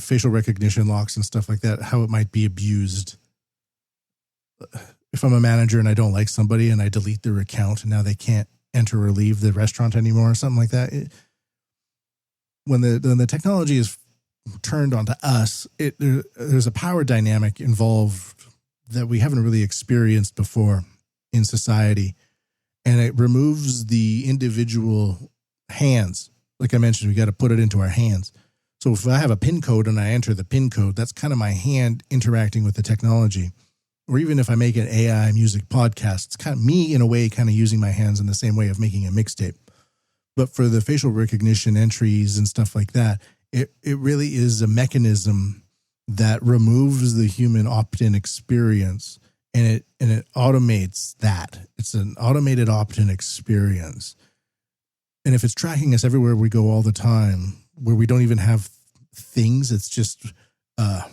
facial recognition locks and stuff like that, how it might be abused. If I'm a manager and I don't like somebody and I delete their account and now they can't enter or leave the restaurant anymore or something like that, when the technology is turned onto us, there's a power dynamic involved that we haven't really experienced before in society, and it removes the individual hands. Like I mentioned, we got to put it into our hands. So if I have a PIN code and I enter the PIN code, that's kind of my hand interacting with the technology. Or even if I make an AI music podcast, it's kind of me in a way kind of using my hands in the same way of making a mixtape. But for the facial recognition entries and stuff like that, it really is a mechanism that removes the human opt-in experience, and it automates that. It's an automated opt-in experience. And if it's tracking us everywhere we go all the time, where we don't even have things, it's just a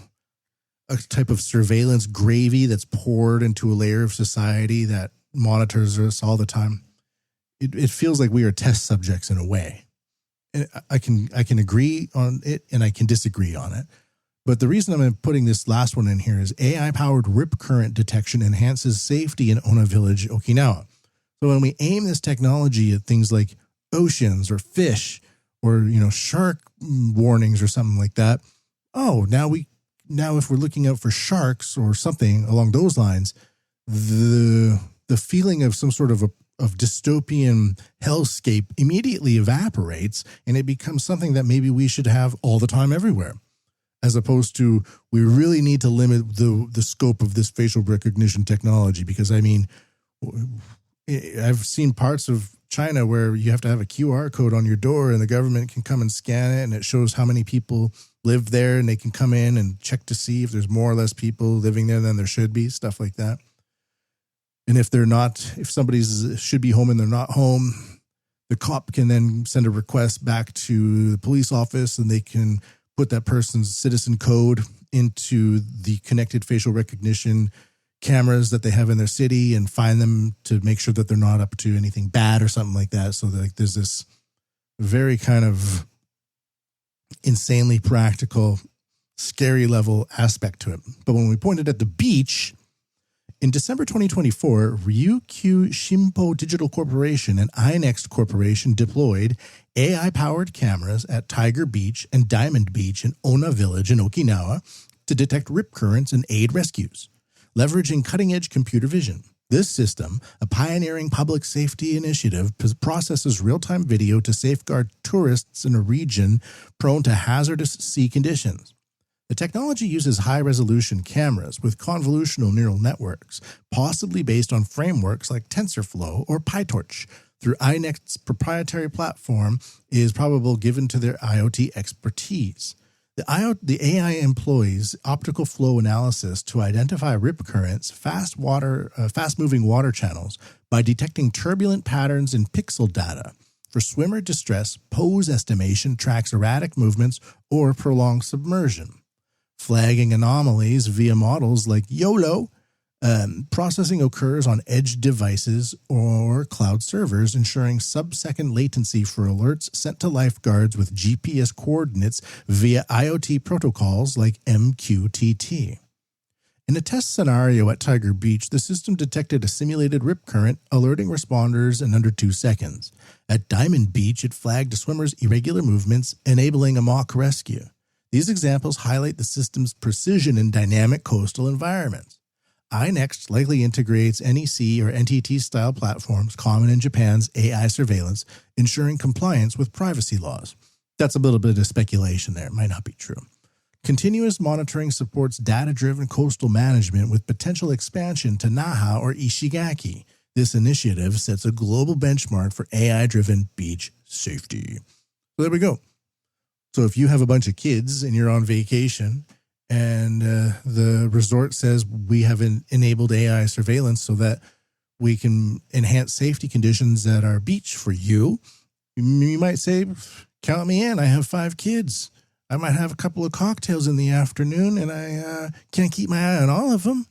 type of surveillance gravy that's poured into a layer of society that monitors us all the time. It feels like we are test subjects in a way. And I can agree on it and I can disagree on it. But the reason I'm putting this last one in here is AI-powered rip current detection enhances safety in Ona Village, Okinawa. So when we aim this technology at things like oceans or fish or, shark warnings or something like that, now we Now, if we're looking out for sharks or something along those lines, the feeling of some sort of dystopian hellscape immediately evaporates, and it becomes something that maybe we should have all the time everywhere, as opposed to we really need to limit the scope of this facial recognition technology. Because, I mean, I've seen parts of China where you have to have a QR code on your door and the government can come and scan it, and it shows how many people live there, and they can come in and check to see if there's more or less people living there than there should be, stuff like that. And if somebody's should be home and they're not home, the cop can then send a request back to the police office, and they can put that person's citizen code into the connected facial recognition cameras that they have in their city and find them to make sure that they're not up to anything bad or something like that. So there's this very kind of insanely practical, scary level aspect to it. But when we pointed at the beach, in December 2024, Ryukyu Shimpo Digital Corporation and iNext Corporation deployed AI-powered cameras at Tiger Beach and Diamond Beach in Ona Village in Okinawa to detect rip currents and aid rescues, leveraging cutting-edge computer vision. This system, a pioneering public safety initiative, processes real-time video to safeguard tourists in a region prone to hazardous sea conditions. The technology uses high-resolution cameras with convolutional neural networks, possibly based on frameworks like TensorFlow or PyTorch, through iNext's proprietary platform is probable given to their IoT expertise. The AI employs optical flow analysis to identify rip currents, fast-moving water channels by detecting turbulent patterns in pixel data. For swimmer distress, pose estimation tracks erratic movements or prolonged submersion. Flagging anomalies via models like YOLO. Processing occurs on edge devices or cloud servers, ensuring sub-second latency for alerts sent to lifeguards with GPS coordinates via IoT protocols like MQTT. In a test scenario at Tiger Beach, the system detected a simulated rip current, alerting responders in under 2 seconds. At Diamond Beach, it flagged a swimmer's irregular movements, enabling a mock rescue. These examples highlight the system's precision in dynamic coastal environments. iNext likely integrates NEC or NTT-style platforms common in Japan's AI surveillance, ensuring compliance with privacy laws. That's a little bit of speculation there. It might not be true. Continuous monitoring supports data-driven coastal management with potential expansion to Naha or Ishigaki. This initiative sets a global benchmark for AI-driven beach safety. So there we go. So if you have a bunch of kids and you're on vacation and the resort says we have enabled AI surveillance so that we can enhance safety conditions at our beach for you, you might say, count me in. I have 5 kids. I might have a couple of cocktails in the afternoon and I can't keep my eye on all of them.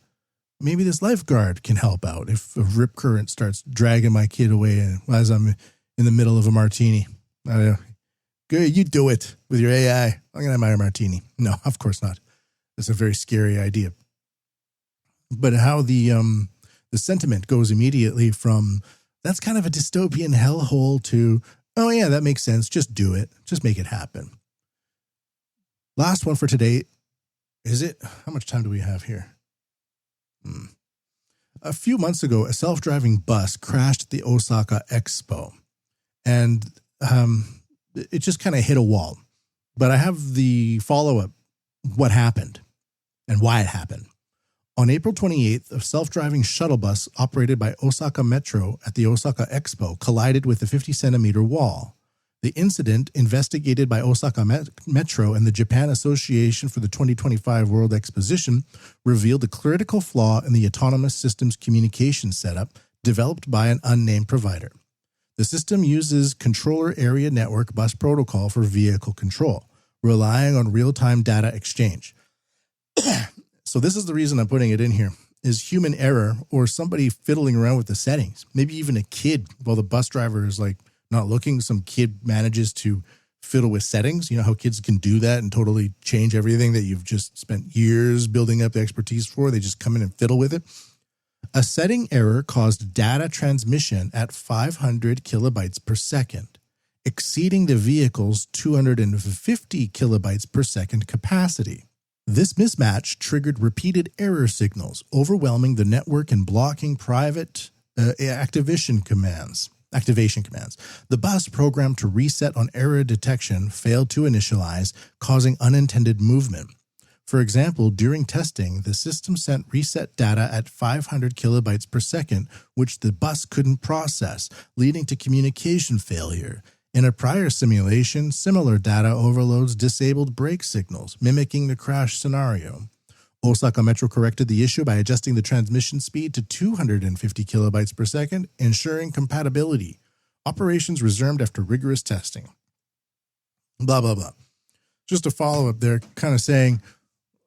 Maybe this lifeguard can help out if a rip current starts dragging my kid away as I'm in the middle of a martini. Good, you do it with your AI. I'm going to have my martini. No, of course not. It's a very scary idea. But how the sentiment goes immediately from, that's kind of a dystopian hellhole to, oh yeah, that makes sense. Just do it. Just make it happen. Last one for today. Is it? How much time do we have here? A few months ago, a self-driving bus crashed at the Osaka Expo. And it just kind of hit a wall. But I have the follow-up, what happened and why it happened. On April 28th, a self-driving shuttle bus operated by Osaka Metro at the Osaka Expo collided with a 50-centimeter wall. The incident, investigated by Osaka Metro and the Japan Association for the 2025 World Exposition, revealed a critical flaw in the autonomous systems communication setup developed by an unnamed provider. The system uses Controller Area Network Bus Protocol for vehicle control, relying on real-time data exchange. So this is the reason I'm putting it in here, is human error or somebody fiddling around with the settings. Maybe even a kid, while the bus driver is like not looking, some kid manages to fiddle with settings. You know how kids can do that and totally change everything that you've just spent years building up the expertise for. They just come in and fiddle with it. A setting error caused data transmission at 500 kilobytes per second, exceeding the vehicle's 250 kilobytes per second capacity. This mismatch triggered repeated error signals, overwhelming the network and blocking private activation commands. The bus, programmed to reset on error detection, failed to initialize, causing unintended movement. For example, during testing, the system sent reset data at 500 kilobytes per second, which the bus couldn't process, leading to communication failure. In a prior simulation, similar data overloads disabled brake signals, mimicking the crash scenario. Osaka Metro corrected the issue by adjusting the transmission speed to 250 kilobytes per second, ensuring compatibility. Operations resumed after rigorous testing. Blah, blah, blah. Just a follow-up there, kind of saying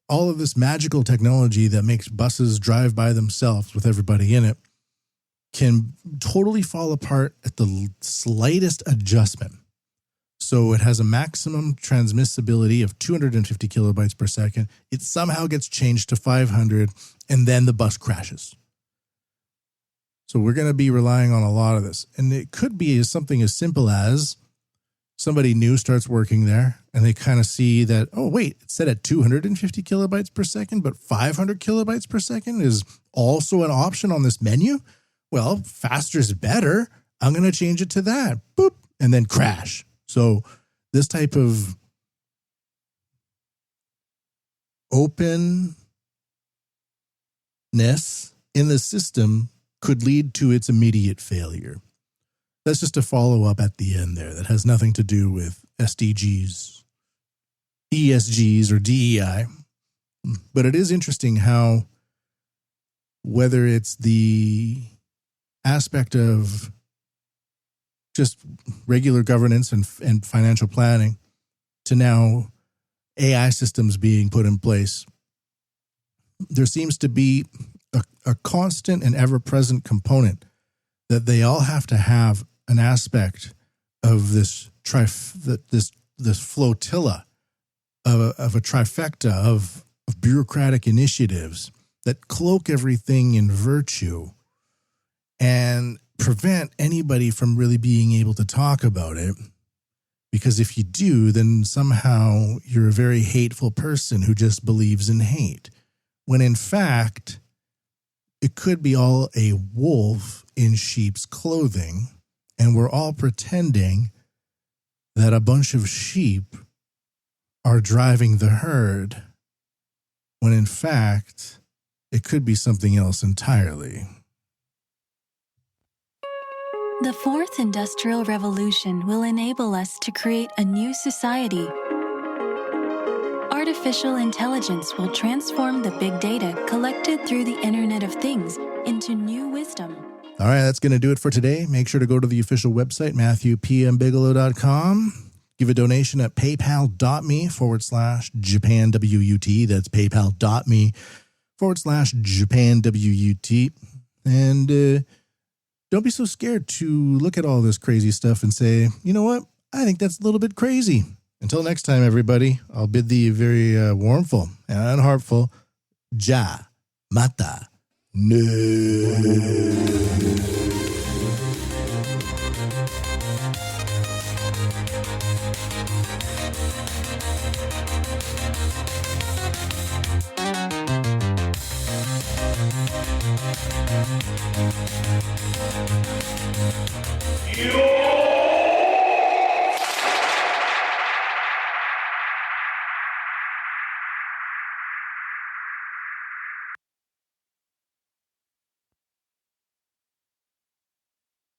all of this magical technology that makes buses drive by themselves with everybody in it can totally fall apart at the slightest adjustment. So it has a maximum transmissibility of 250 kilobytes per second. It somehow gets changed to 500, and then the bus crashes. So we're going to be relying on a lot of this. And it could be something as simple as somebody new starts working there, and they kind of see that, oh, wait, it's set at 250 kilobytes per second, but 500 kilobytes per second is also an option on this menu. Well, faster is better. I'm going to change it to that. Boop. And then crash. So this type of openness in the system could lead to its immediate failure. That's just a follow-up at the end there that has nothing to do with SDGs, ESGs, or DEI. But it is interesting how, whether it's the aspect of just regular governance and financial planning to now AI systems being put in place, there seems to be a constant and ever-present component that they all have to have an aspect of this flotilla of a trifecta of bureaucratic initiatives that cloak everything in virtue and prevent anybody from really being able to talk about it. Because if you do, then somehow you're a very hateful person who just believes in hate. When in fact, it could be all a wolf in sheep's clothing, and we're all pretending that a bunch of sheep are driving the herd, when in fact, it could be something else entirely. The fourth industrial revolution will enable us to create a new society. Artificial intelligence will transform the big data collected through the Internet of Things into new wisdom. All right, that's going to do it for today. Make sure to go to the official website, MatthewPMBigelow.com. Give a donation at paypal.me/JapanWUT. That's paypal.me/JapanWUT. And don't be so scared to look at all this crazy stuff and say, you know what? I think that's a little bit crazy. Until next time, everybody, I'll bid thee a very warmful and heartful Ja Mata No. You